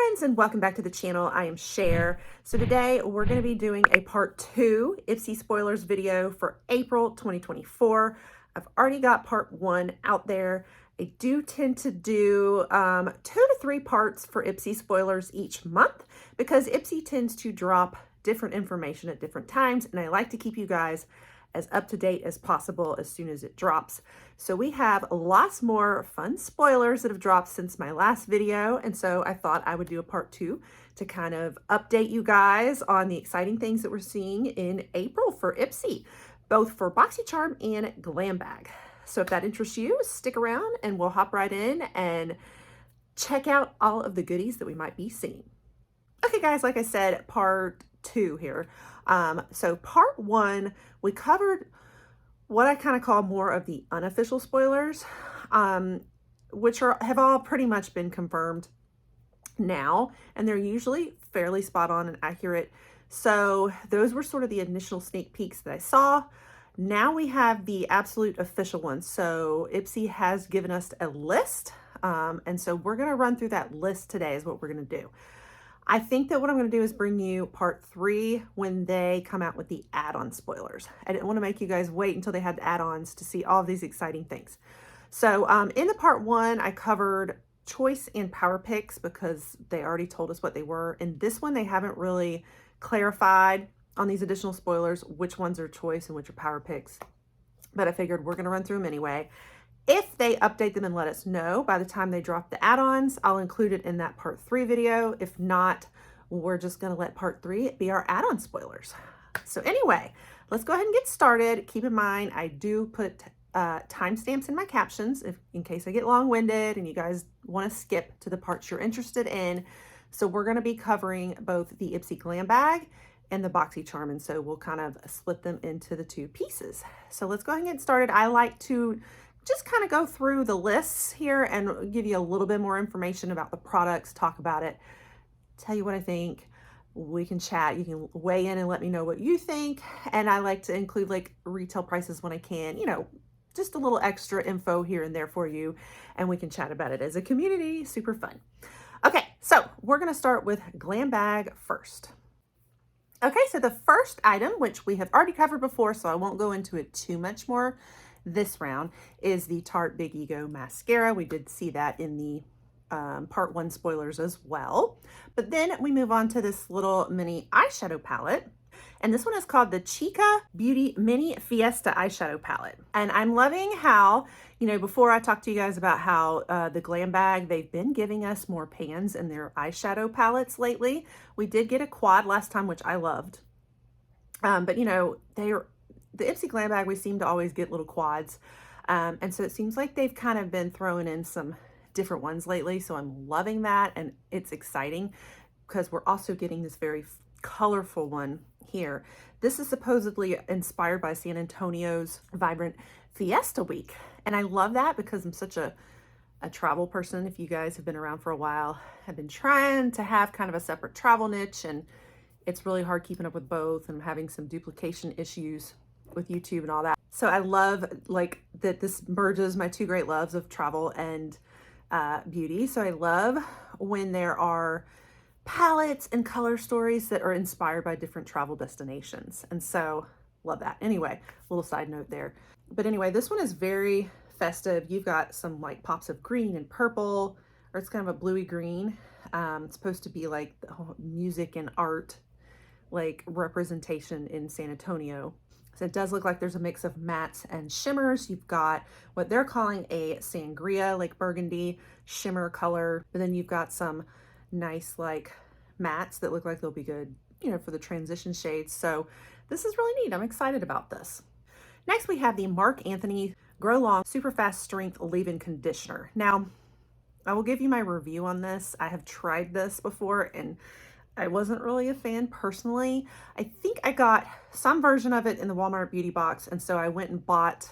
friends, and welcome back to the channel. I am Cher. So today we're going to be doing a part 2 Ipsy spoilers video for April 2024. I've already got part 1 out there. I do tend to do 2 to 3 parts for Ipsy spoilers each month because Ipsy tends to drop different information at different times, and I like to keep you guys as up to date as possible as soon as it drops. So we have lots more fun spoilers that have dropped since my last video, and so I thought I would do a part 2 to kind of update you guys on the exciting things that we're seeing in April for Ipsy, both for BoxyCharm and Glam Bag. So if that interests you, stick around and we'll hop right in and check out all of the goodies that we might be seeing. Okay guys, like I said, part 2 here. So part 1, we covered what I kind of call more of the unofficial spoilers, which have all pretty much been confirmed now, and they're usually fairly spot on and accurate. So those were sort of the initial sneak peeks that I saw. Now we have the absolute official ones. So Ipsy has given us a list, and so we're going to run through that list today is what we're going to do. I think that what I'm going to do is bring you part 3 when they come out with the add-on spoilers. I didn't want to make you guys wait until they had the add-ons to see all of these exciting things. So in the part 1, I covered choice and power picks because they already told us what they were. In this one, they haven't really clarified on these additional spoilers which ones are choice and which are power picks. But I figured we're going to run through them anyway. If they update them and let us know by the time they drop the add-ons, I'll include it in that part 3 video. If not, we're just going to let part 3 be our add-on spoilers. So anyway, let's go ahead and get started. Keep in mind, I do put timestamps in my captions in case I get long-winded and you guys want to skip to the parts you're interested in. So we're going to be covering both the Ipsy Glam Bag and the BoxyCharm, and so we'll kind of split them into the 2 pieces. So let's go ahead and get started. I like to just kind of go through the lists here and give you a little bit more information about the products, talk about it, tell you what I think. We can chat, you can weigh in and let me know what you think. And I like to include like retail prices when I can, you know, just a little extra info here and there for you, and we can chat about it as a community. Super fun. Okay, so we're gonna start with Glam Bag first. Okay, so the first item, which we have already covered before, so I won't go into it too much more this round, is the Tarte Big Ego mascara. We did see that in the part 1 spoilers as well. But then we move on to this little mini eyeshadow palette. And this one is called the Chica Beauty Mini Fiesta Eyeshadow Palette. And I'm loving how, you know, before I talked to you guys about how the Glam Bag, they've been giving us more pans in their eyeshadow palettes lately. We did get a quad last time, which I loved. But, you know, the Ipsy Glam Bag, we seem to always get little quads. And so it seems like they've kind of been throwing in some different ones lately. So I'm loving that. And it's exciting because we're also getting this very colorful one here. This is supposedly inspired by San Antonio's Vibrant Fiesta Week. And I love that because I'm such a travel person. If you guys have been around for a while, I've been trying to have kind of a separate travel niche, and it's really hard keeping up with both, and I'm having some duplication issues with YouTube and all that. So I love like that this merges my 2 great loves of travel and beauty. So I love when there are palettes and color stories that are inspired by different travel destinations. And so love that. Anyway, little side note there. But anyway, this one is very festive. You've got some like pops of green and purple, or it's kind of a bluey green. It's supposed to be like the whole music and art like representation in San Antonio. So it does look like there's a mix of mattes and shimmers. You've got what they're calling a sangria, like burgundy shimmer color. But then you've got some nice like mattes that look like they'll be good, you know, for the transition shades. So this is really neat. I'm excited about this. Next, we have the Marc Anthony Grow Long Super Fast Strength Leave-In Conditioner. Now, I will give you my review on this. I have tried this before and I wasn't really a fan personally. I think I got some version of it in the Walmart beauty box, and so I went and bought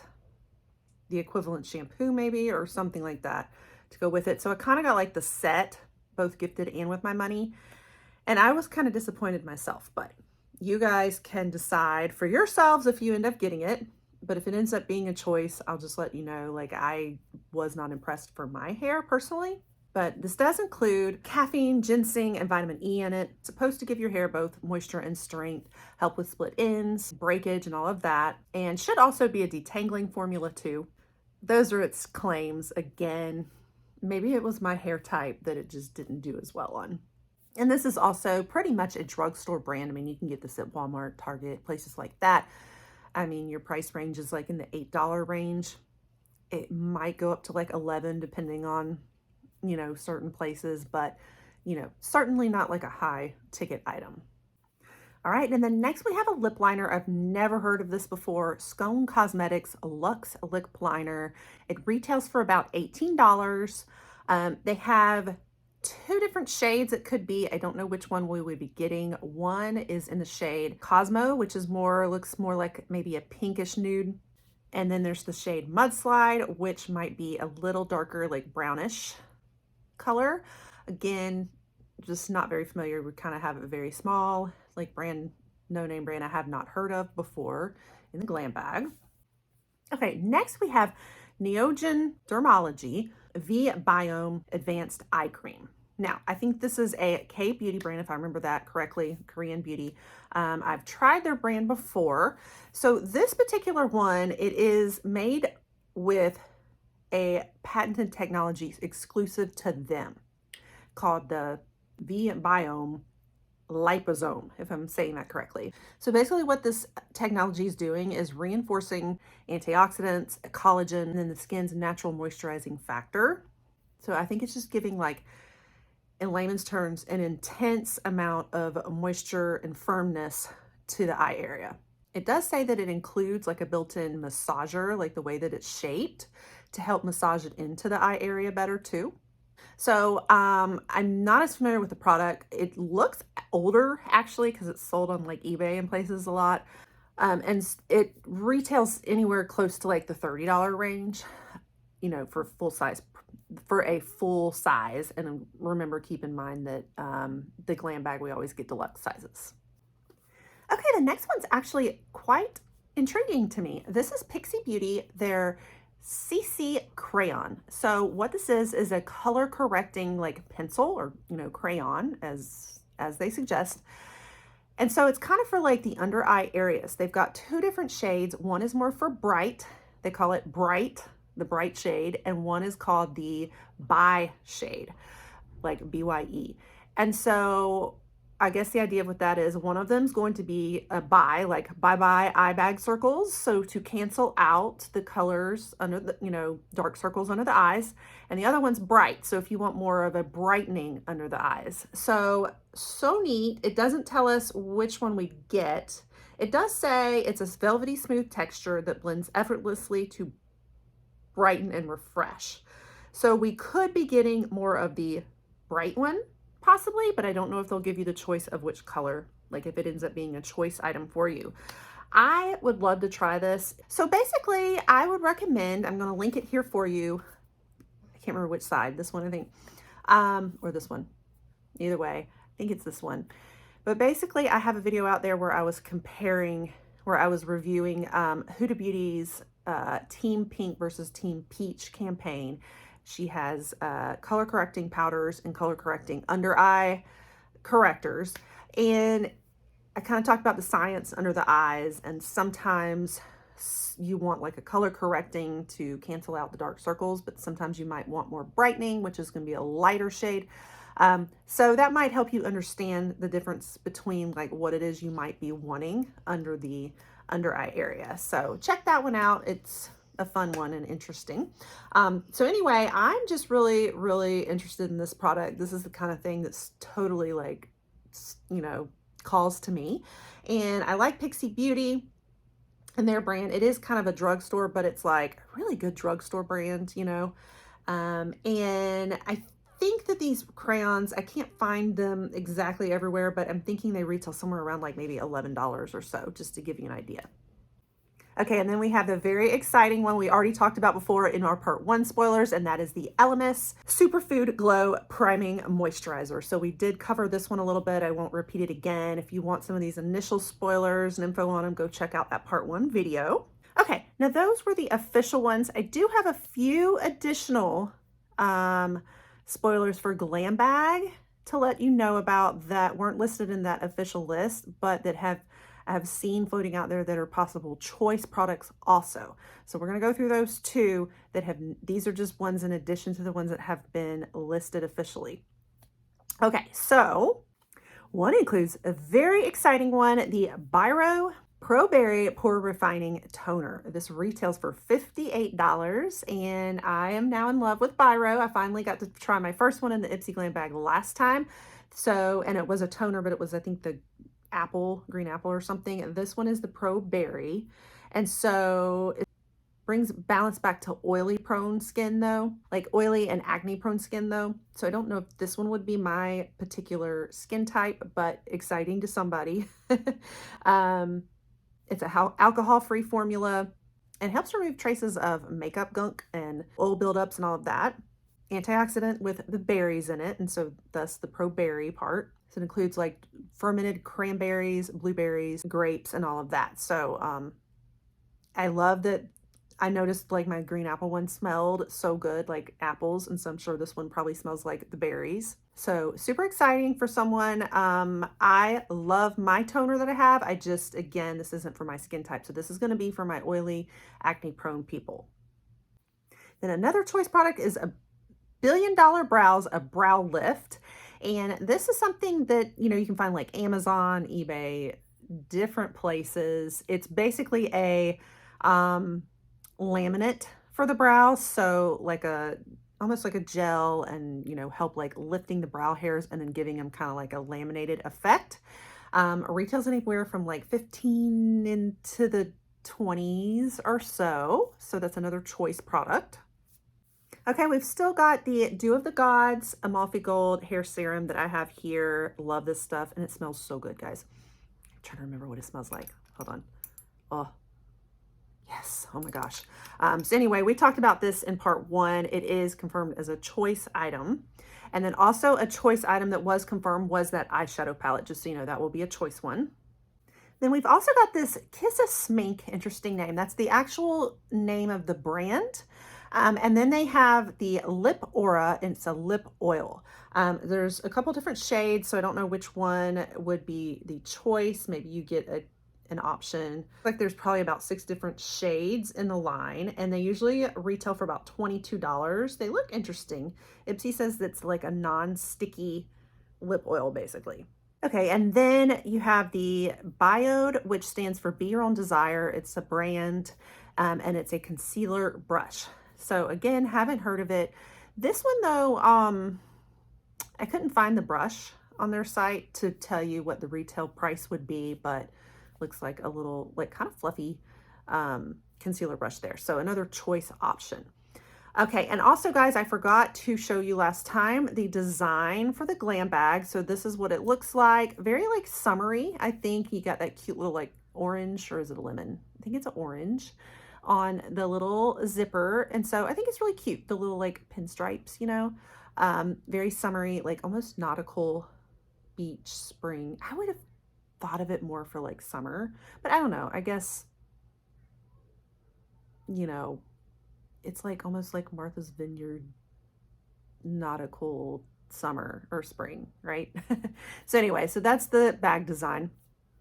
the equivalent shampoo maybe or something like that to go with it. So I kind of got like the set, both gifted and with my money, and I was kind of disappointed myself, but you guys can decide for yourselves if you end up getting it. But if it ends up being a choice, I'll just let you know, like, I was not impressed for my hair personally. But this does include caffeine, ginseng, and vitamin E in it. It's supposed to give your hair both moisture and strength, help with split ends, breakage, and all of that, and should also be a detangling formula too. Those are its claims. Again, maybe it was my hair type that it just didn't do as well on. And this is also pretty much a drugstore brand. I mean, you can get this at Walmart, Target, places like that. I mean, your price range is like in the $8 range. It might go up to like 11 depending on, you know, certain places, but, you know, certainly not like a high ticket item. All right, and then next we have a lip liner. I've never heard of this before. Scone Cosmetics Luxe Lip Liner. It retails for about $18. They have two different shades it could be. I don't know which one we would be getting. One is in the shade Cosmo, which is looks more like maybe a pinkish nude. And then there's the shade Mudslide, which might be a little darker, like brownish color. Again, just not very familiar. We kind of have a very small, like brand, no name brand I have not heard of before in the glam bag. Okay, next we have Neogen Dermology V-Biome Advanced Eye Cream. Now, I think this is a K-beauty brand, if I remember that correctly, Korean beauty. I've tried their brand before. So this particular one, it is made with a patented technology exclusive to them called the V-Biome liposome, if I'm saying that correctly. So basically what this technology is doing is reinforcing antioxidants, collagen, and then the skin's natural moisturizing factor. So I think it's just giving, like, in layman's terms, an intense amount of moisture and firmness to the eye area. It does say that it includes like a built-in massager, like the way that it's shaped, to help massage it into the eye area better too. So I'm not as familiar with the product. It looks older actually because it's sold on like eBay and places a lot. And it retails anywhere close to like the $30 range, you know, for a full size. And remember, keep in mind that the glam bag, we always get deluxe sizes. Okay, the next one's actually quite intriguing to me. This is Pixi Beauty, their CC crayon. So what this is a color correcting like pencil or, you know, crayon as they suggest. And so it's kind of for like the under eye areas. They've got two different shades. One is more for bright. They call it bright, the bright shade, and one is called the Bye shade, like BYE. And so I guess the idea of what that is, one of them is going to be a bye, like bye-bye eye bag circles. So to cancel out the colors under the, you know, dark circles under the eyes. And the other one's bright. So if you want more of a brightening under the eyes. So neat. It doesn't tell us which one we get. It does say it's a velvety smooth texture that blends effortlessly to brighten and refresh. So we could be getting more of the bright one, possibly, but I don't know if they'll give you the choice of which color, like if it ends up being a choice item for you. I would love to try this. So basically, I would recommend, I'm going to link it here for you. I can't remember which side, this one, I think, or this one. Either way, I think it's this one. But basically, I have a video out there where I was reviewing Huda Beauty's Team Pink versus Team Peach campaign. She has color correcting powders and color correcting under eye correctors. And I kind of talked about the science under the eyes, and sometimes you want like a color correcting to cancel out the dark circles, but sometimes you might want more brightening, which is going to be a lighter shade. So that might help you understand the difference between like what it is you might be wanting under the under eye area. So check that one out. It's a fun one and interesting. So anyway, I'm just really, really interested in this product. This is the kind of thing that's totally like, you know, calls to me. And I like Pixi Beauty and their brand. It is kind of a drugstore, but it's like a really good drugstore brand, you know. And I think that these crayons, I can't find them exactly everywhere, but I'm thinking they retail somewhere around like maybe $11 or so, just to give you an idea. Okay, and then we have the very exciting one we already talked about before in our part 1 spoilers, and that is the Elemis Superfood Glow Priming Moisturizer. So we did cover this one a little bit. I won't repeat it again. If you want some of these initial spoilers and info on them, go check out that part 1 video. Okay, now those were the official ones. I do have a few additional spoilers for Glam Bag to let you know about that weren't listed in that official list, but that I have seen floating out there that are possible choice products also. So we're going to go through those two that have, these are just ones in addition to the ones that have been listed officially. Okay, so one includes a very exciting one, the Biro Pro Berry Pore Refining Toner. This retails for $58, and I am now in love with Biro. I finally got to try my first one in the Ipsy Glam Bag last time. So, and it was a toner, but it was, I think, the green apple or something. And this one is the Pro Berry. And so it brings balance back to oily prone skin though, like oily and acne prone skin though. So I don't know if this one would be my particular skin type, but exciting to somebody. It's a alcohol-free formula and helps remove traces of makeup gunk and oil buildups and all of that. Antioxidant with the berries in it, and so thus the pro berry part. So it includes like fermented cranberries, blueberries, grapes, and all of that. So I love that. I noticed like my green apple one smelled so good, like apples, and so I'm sure this one probably smells like the berries. So super exciting for someone. I love my toner that I have. I just, again, this isn't for my skin type. So this is going to be for my oily, acne prone people. Then another choice product is a $1 Billion Brows, a brow lift. And this is something that, you know, you can find like Amazon, eBay, different places. It's basically a laminate for the brows, so like almost like a gel, and you know, help like lifting the brow hairs and then giving them kind of like a laminated effect. Retails anywhere from like 15 into the 20s or so, so that's another choice product. Okay, we've still got the Dew of the Gods Amalfi Gold hair serum that I have here. Love this stuff, and it smells so good, guys. I'm trying to remember what it smells like. Hold on. Oh, yes. Oh my gosh. So anyway, we talked about this in part 1. It is confirmed as a choice item. And then also a choice item that was confirmed was that eyeshadow palette. Just so you know, that will be a choice one. Then we've also got this Kiss a Smink, interesting name. That's the actual name of the brand. And then they have the Lip Aura, and it's a lip oil. There's a couple different shades, so I don't know which one would be the choice. Maybe you get an option. Like there's probably about 6 different shades in the line, and they usually retail for about $22. They look interesting. Ipsy says that's like a non-sticky lip oil, basically. Okay, and then you have the Biode, which stands for Be Your Own Desire. It's a brand, and it's a concealer brush. So again, haven't heard of it. This one though, I couldn't find the brush on their site to tell you what the retail price would be, but looks like a little, like kind of fluffy concealer brush there. So another choice option. Okay, and also guys, I forgot to show you last time the design for the Glam Bag. So this is what it looks like. Very like summery. I think you got that cute little like orange, or is it a lemon? I think it's an orange on the little zipper. And so I think it's really cute. The little like pinstripes, you know, very summery, like almost nautical beach spring. I would have thought of it more for like summer, but I don't know. I guess, you know, it's like almost like Martha's Vineyard nautical summer or spring, right? So anyway, so that's the bag design.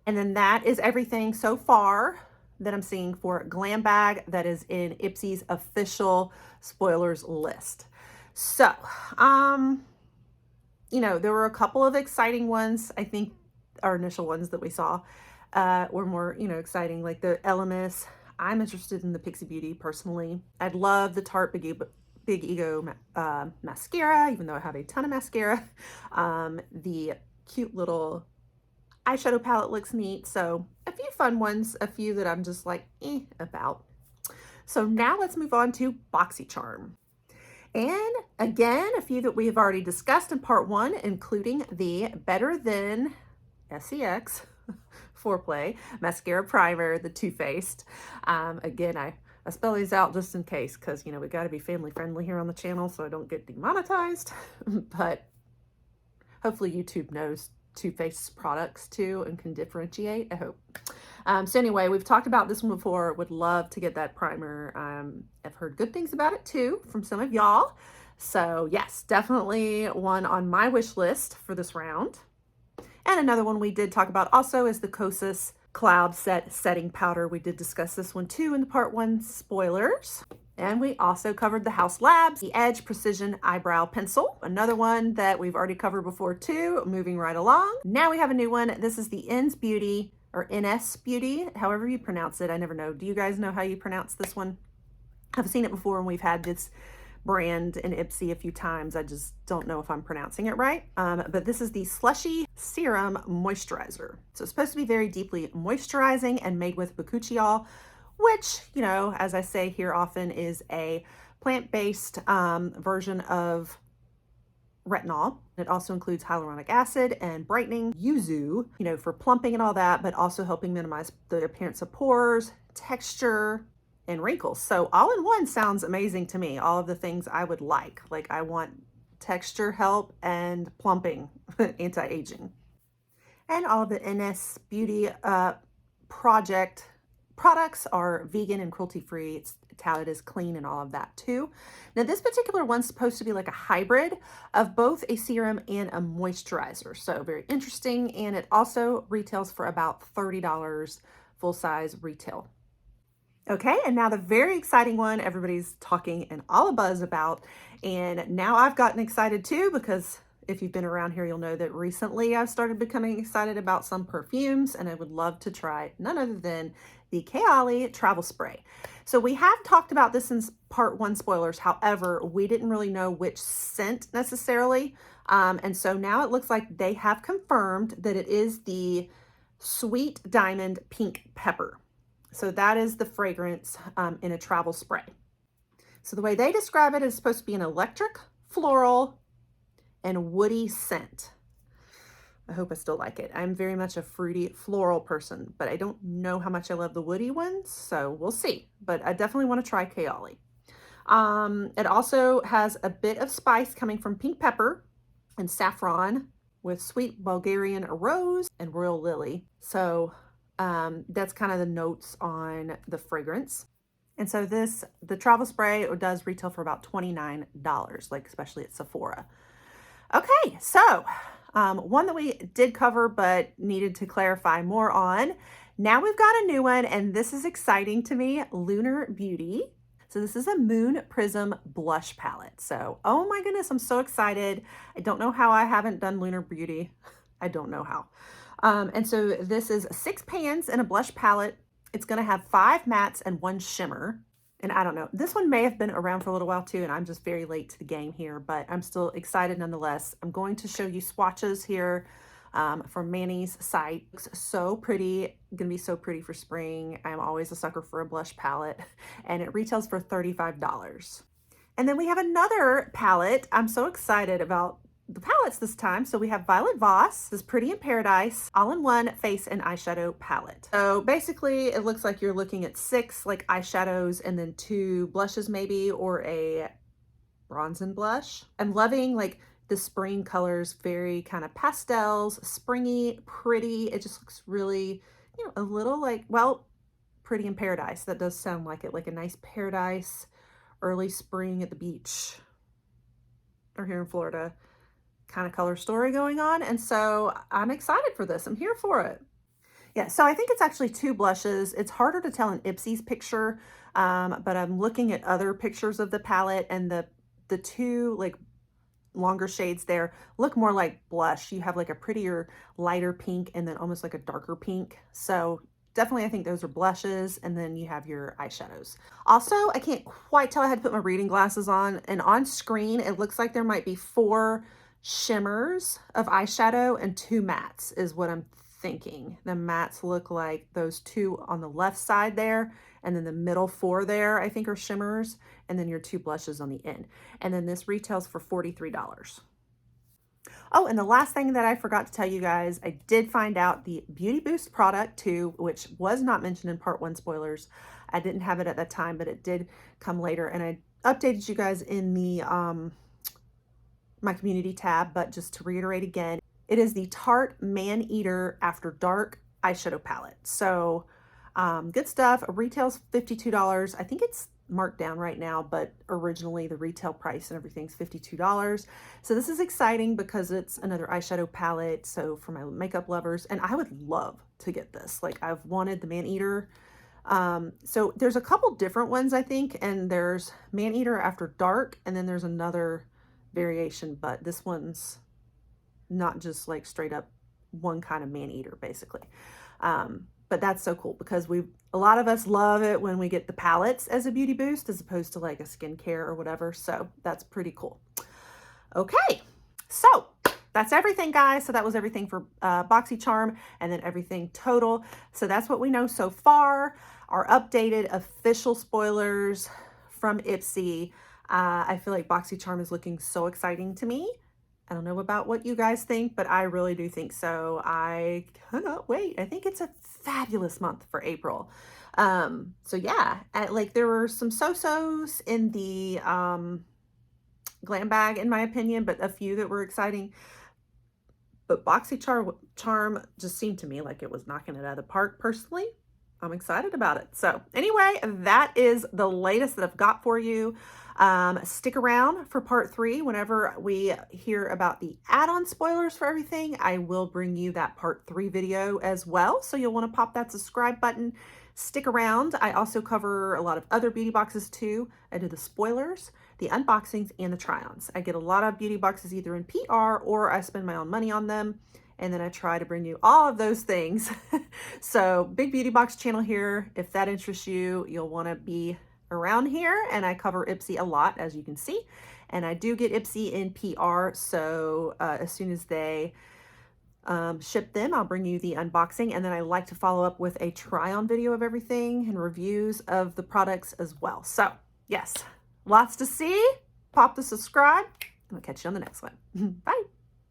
And then that is everything so far that I'm seeing for Glam Bag that is in Ipsy's official spoilers list. So, you know, there were a couple of exciting ones. I think our initial ones that we saw were more, you know, exciting, like the Elemis. I'm interested in the Pixie Beauty personally. I'd love the Tarte Big Ego mascara, even though I have a ton of mascara. The cute little eyeshadow palette looks neat. So a few fun ones, a few that I'm just like, about. So now let's move on to BoxyCharm. And again, a few that we have already discussed in part 1, including the Better Than SEX Foreplay Mascara Primer, the Too Faced. Again, I spell these out just in case, because, you know, we got to be family friendly here on the channel so I don't get demonetized. But hopefully YouTube knows Too Faced products too and can differentiate, I hope. So anyway, we've talked about this one before. Would love to get that primer. I've heard good things about it too from some of y'all. So yes, definitely one on my wish list for this round. And another one we did talk about also is the Kosas Cloud Set Setting Powder. We did discuss this one too in the part 1 spoilers. And we also covered the House Labs, the Edge Precision Eyebrow Pencil, another one that we've already covered before too, moving right along. Now we have a new one. This is the Ins Beauty, or NS Beauty, however you pronounce it. I never know. Do you guys know how you pronounce this one? I've seen it before and we've had this brand in Ipsy a few times. I just don't know if I'm pronouncing it right. But this is the Slushy Serum Moisturizer. So it's supposed to be very deeply moisturizing and made with bakuchiol, which, you know, as I say here often, is a plant-based version of retinol. It also includes hyaluronic acid and brightening yuzu, you know, for plumping and all that, but also helping minimize the appearance of pores, texture, and wrinkles. So all in one sounds amazing to me. All of the things I would like I want texture help and plumping, anti-aging. And all of the NS Beauty Project products are vegan and cruelty-free. It's touted as clean and all of that too. Now this particular one's supposed to be like a hybrid of both a serum and a moisturizer. So very interesting. And it also retails for about $30 full size retail. Okay, and now the very exciting one everybody's talking and all a buzz about, and now I've gotten excited too, because if you've been around here, you'll know that recently I've started becoming excited about some perfumes, and I would love to try none other than the Kayali Travel Spray. So we have talked about this in part 1 spoilers. However, we didn't really know which scent necessarily. And so now it looks like they have confirmed that it is the Sweet Diamond Pink Pepper. So that is the fragrance in a travel spray. So the way they describe it is supposed to be an electric, floral, and woody scent. I hope I still like it. I'm very much a fruity, floral person, but I don't know how much I love the woody ones, so we'll see. But I definitely want to try Kayali. It also has a bit of spice coming from pink pepper and saffron with sweet Bulgarian rose and royal lily. So that's kind of the notes on the fragrance. And so the travel spray does retail for about $29, like especially at Sephora. Okay, so one that we did cover but needed to clarify more on. Now we've got a new one, and this is exciting to me, Lunar Beauty. So this is a Moon Prism blush palette. So, oh my goodness, I'm so excited. I don't know how I haven't done Lunar Beauty. I don't know how. And so this is 6 pans and a blush palette. It's going to have 5 mattes and 1 shimmer. And I don't know, this one may have been around for a little while too, and I'm just very late to the game here, but I'm still excited nonetheless. I'm going to show you swatches here from Manny's site. Looks so pretty, gonna be so pretty for spring. I'm always a sucker for a blush palette, and it retails for $35. And then we have another palette. I'm so excited about the palettes this time. So we have Violet Voss, this Pretty in Paradise all-in-one face and eyeshadow palette. So basically it looks like you're looking at 6 like eyeshadows and then 2 blushes maybe, or a bronze and blush. I'm loving like the spring colors, very kind of pastels, springy, pretty. It just looks really, you know, a little like, well, Pretty in Paradise. That does sound like it, like a nice paradise, early spring at the beach or here in Florida kind of color story going on. And so I'm excited for this. I'm here for it. Yeah, so I think it's actually 2 blushes. It's harder to tell in Ipsy's picture, but I'm looking at other pictures of the palette, and the 2 like longer shades there look more like blush. You have like a prettier lighter pink and then almost like a darker pink. So definitely I think those are blushes, and then you have your eyeshadows. Also, I can't quite tell, I had to put my reading glasses on, and on screen it looks like there might be 4 shimmers of eyeshadow and 2 mattes is what I'm thinking. The mattes look like those 2 on the left side there, and then the middle 4 there I think are shimmers, and then your 2 blushes on the end. And then this retails for $43. Oh, and the last thing that I forgot to tell you guys, I did find out the Beauty Boost product too, which was not mentioned in part 1 spoilers. I didn't have it at that time, but it did come later, and I updated you guys in the my community tab, but just to reiterate again, it is the Tarte Man Eater After Dark eyeshadow palette. So good stuff. Retails $52. I think it's marked down right now, but originally the retail price and everything's $52. So this is exciting because it's another eyeshadow palette. So for my makeup lovers, and I would love to get this. Like, I've wanted the Maneater. So there's a couple different ones, I think, and there's Maneater After Dark, and then there's another variation, but this one's not just like straight up one kind of Maneater, basically. But that's so cool because a lot of us love it when we get the palettes as a beauty boost as opposed to like a skincare or whatever. So that's pretty cool. Okay, so that's everything, guys. So that was everything for BoxyCharm, and then everything total. So that's what we know so far. Our updated official spoilers from Ipsy. I feel like BoxyCharm is looking so exciting to me. I don't know about what you guys think, but I really do think so. I cannot wait. I think it's a fabulous month for April. So yeah, like there were some so-sos in the glam bag, in my opinion, but a few that were exciting. But BoxyCharm just seemed to me like it was knocking it out of the park. Personally, I'm excited about it. So anyway, that is the latest that I've got for you. Stick around for part 3. Whenever we hear about the add-on spoilers for everything, I will bring you that part 3 video as well. So you'll want to pop that subscribe button. Stick around. I also cover a lot of other beauty boxes too. I do the spoilers, the unboxings, and the try-ons. I get a lot of beauty boxes either in PR or I spend my own money on them. And then I try to bring you all of those things. So big beauty box channel here. If that interests you, you'll want to be around here. And I cover Ipsy a lot, as you can see. And I do get Ipsy in PR. So as soon as they ship them, I'll bring you the unboxing. And then I like to follow up with a try-on video of everything and reviews of the products as well. So yes, lots to see. Pop the subscribe. And I'll catch you on the next one. Bye.